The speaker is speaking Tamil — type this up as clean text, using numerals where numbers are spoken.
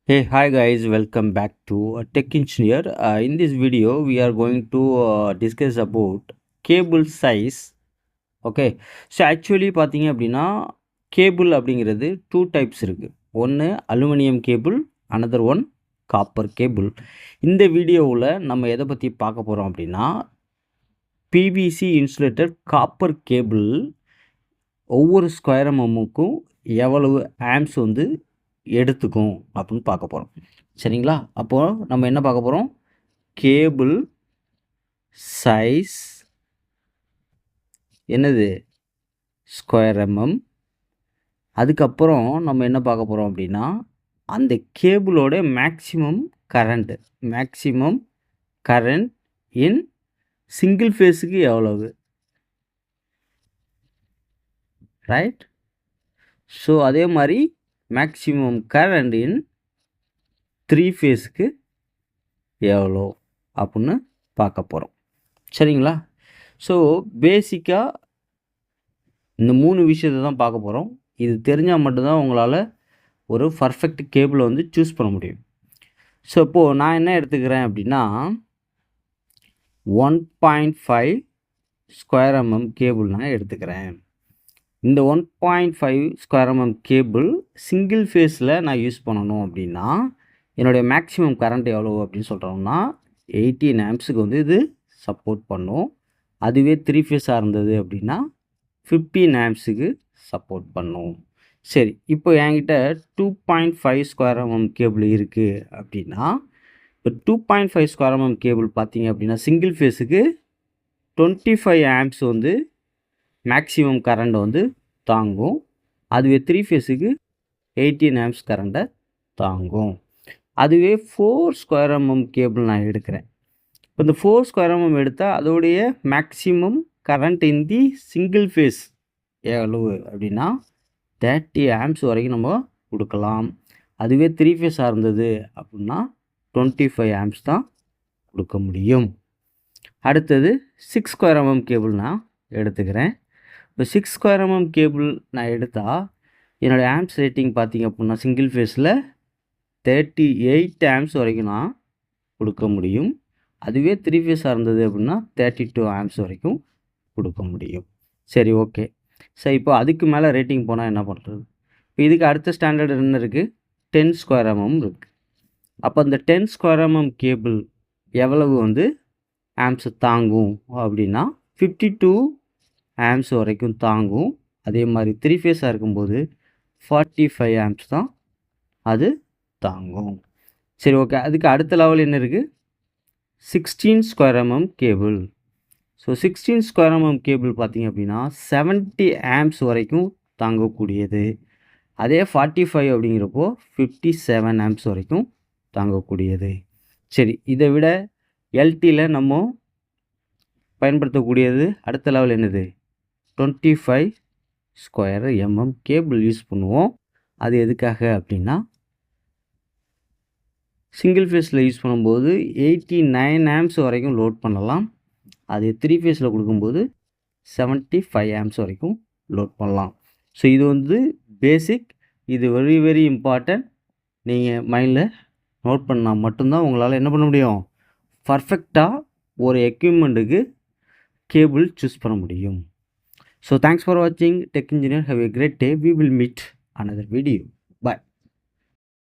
Hey, hi guys, welcome back to Tech Engineer. In this video, we are going to discuss about cable size. Okay, so actually பார்த்தீங்க அப்படின்னா கேபிள் அப்படிங்கிறது டூ டைப்ஸ் இருக்குது. ஒன்று aluminium cable, another one copper cable. இந்த வீடியோவில் நம்ம எதை பற்றி பார்க்க போகிறோம் அப்படின்னா பிவிசி இன்சுலேட்டட் காப்பர் கேபிள் ஒவ்வொரு ஸ்கொயர் எம்எம்முக்கும் எவ்வளவு ஆம்ஸ் வந்து எடுத்துக்கும் அப்படின்னு பார்க்க போகிறோம். சரிங்களா? அப்போது நம்ம என்ன பார்க்க போகிறோம்? கேபிள் சைஸ் என்னது ஸ்கொயர் எம்எம். அதுக்கப்புறம் நம்ம என்ன பார்க்க போகிறோம் அப்படின்னா அந்த கேபிளோட மேக்ஸிமம் கரண்ட் இன் சிங்கிள் ஃபேஸுக்கு எவ்வளவு, ரைட்? ஸோ அதே மாதிரி மேக்ஸிமம் கரண்ட் இன் த்ரீ ஃபேஸுக்கு எவ்வளோ அப்படின்னு பார்க்க போகிறோம். சரிங்களா? ஸோ பேசிக்காக இந்த மூணு விஷயத்தை தான் பார்க்க போகிறோம். இது தெரிஞ்சால் மட்டும்தான் உங்களால் ஒரு பர்ஃபெக்ட் கேபிளை வந்து சூஸ் பண்ண முடியும். ஸோ இப்போது நான் என்ன எடுத்துக்கிறேன் அப்படின்னா 1.5 ஸ்கொயர் எம்எம் கேபிள் நான் எடுத்துக்கிறேன். இந்த 1.5 ஸ்கொயர் எம்எம் கேபிள் சிங்கிள் ஃபேஸில் நான் யூஸ் பண்ணணும் அப்படின்னா என்னுடைய மேக்ஸிமம் கரண்ட் எவ்வளோ அப்படின்னு சொல்கிறோம்னா 18 ஆம்ப்ஸுக்கு வந்து இது சப்போர்ட் பண்ணும். அதுவே த்ரீ ஃபேஸாக இருந்தது அப்படின்னா 15 ஆம்ப்ஸுக்கு சப்போர்ட் பண்ணும். சரி, இப்போ என்கிட்ட 2.5 ஸ்கொயர் எம்எம் கேபிள் இருக்குது அப்படின்னா இப்போ 2.5 ஸ்கொயர் எம்எம் கேபிள் பார்த்தீங்க அப்படின்னா சிங்கிள் ஃபேஸுக்கு 25 ஆம்ப்ஸ் வந்து மேக்ஸிமம் கரண்ட் வந்து தாங்கும். அதுவே த்ரீ ஃபேஸுக்கு 18 ஆம்ப்ஸ் கரண்ட்டை தாங்கும். அதுவே 4 ஸ்கொயர் எம்எம் கேபிள் நான் எடுக்கிறேன். இப்போ இந்த 4 ஸ்கொயர் எம்எம் எடுத்தால் அதோடைய மேக்ஸிமம் கரண்ட் இன் தி சிங்கிள் ஃபேஸ் எவ்வளவு அப்படின்னா 30 ஆம்ப்ஸ் வரைக்கும் நம்ம கொடுக்கலாம். அதுவே த்ரீ ஃபேஸாக இருந்தது அப்படின்னா 25 ஆம்ப்ஸ் தான் கொடுக்க முடியும். அடுத்தது 6 ஸ்கொயர் எம்எம் கேபிள் நான் எடுத்துக்கிறேன். இப்போ 6 ஸ்கொயர் எம்எம் கேபிள் நான் எடுத்தால் என்னோடய ஆம்ப்ஸ் ரேட்டிங் பார்த்திங்க அப்படின்னா சிங்கிள் ஃபேஸில் 38 ஆம்ப்ஸ் வரைக்கும் நான் கொடுக்க முடியும். அதுவே த்ரீ ஃபேஸாக இருந்தது அப்படின்னா 32 ஆம்ப்ஸ் வரைக்கும் கொடுக்க முடியும். சரி, ஓகே. சரி, இப்போ அதுக்கு மேலே ரேட்டிங் போனால் என்ன பண்ணுறது? இப்போ இதுக்கு அடுத்த ஸ்டாண்டர்ட் என்ன இருக்குது? 10 ஸ்கொயர் எம்எம் இருக்குது. அப்போ அந்த 10 ஸ்கொயர் எம்எம் கேபிள் எவ்வளவு வந்து ஆம்ப்ஸ் தாங்கும் அப்படின்னா 52 ஆம்ப்ஸ் வரைக்கும் தாங்கும். அதே மாதிரி த்ரீ ஃபேஸாக இருக்கும்போது 45 ஆம்ப்ஸ் தான் அது தாங்கும். சரி, ஓகே. அதுக்கு அடுத்த லெவல் என்ன இருக்குது? 16 square MM cable. So 16 square MM cable பார்த்திங்க அப்படின்னா 70 ஆம்ப்ஸ் வரைக்கும் தாங்கக்கூடியது. அதே 45 அப்படிங்கிறப்போ 57 ஆம்ப்ஸ் வரைக்கும் தாங்கக்கூடியது. சரி, இதை விட எல்டியில் நம்ம பயன்படுத்தக்கூடியது அடுத்த லெவல் என்னது? 25 ஸ்கொயர் எம்எம் கேபிள் யூஸ் பண்ணுவோம். அது எதுக்காக அப்படின்னா சிங்கிள் ஃபேஸில் யூஸ் பண்ணும்போது 89 ஆம்ப்ஸ் வரைக்கும் லோட் பண்ணலாம். அது த்ரீ ஃபேஸில் கொடுக்கும்போது 75 ஆம்ப்ஸ் வரைக்கும் லோட் பண்ணலாம். ஸோ இது வந்து பேசிக். இது வெரி வெரி இம்பார்ட்டன்ட். நீங்கள் மைண்டில் நோட் பண்ணால் மட்டும்தான் உங்களால் என்ன பண்ண முடியும்? பர்ஃபெக்டாக ஒரு எக்யூப்மெண்ட்டுக்கு கேபிள் சூஸ் பண்ண முடியும். So thanks for watching Tech Engineer. Have a great day. We will meet another video.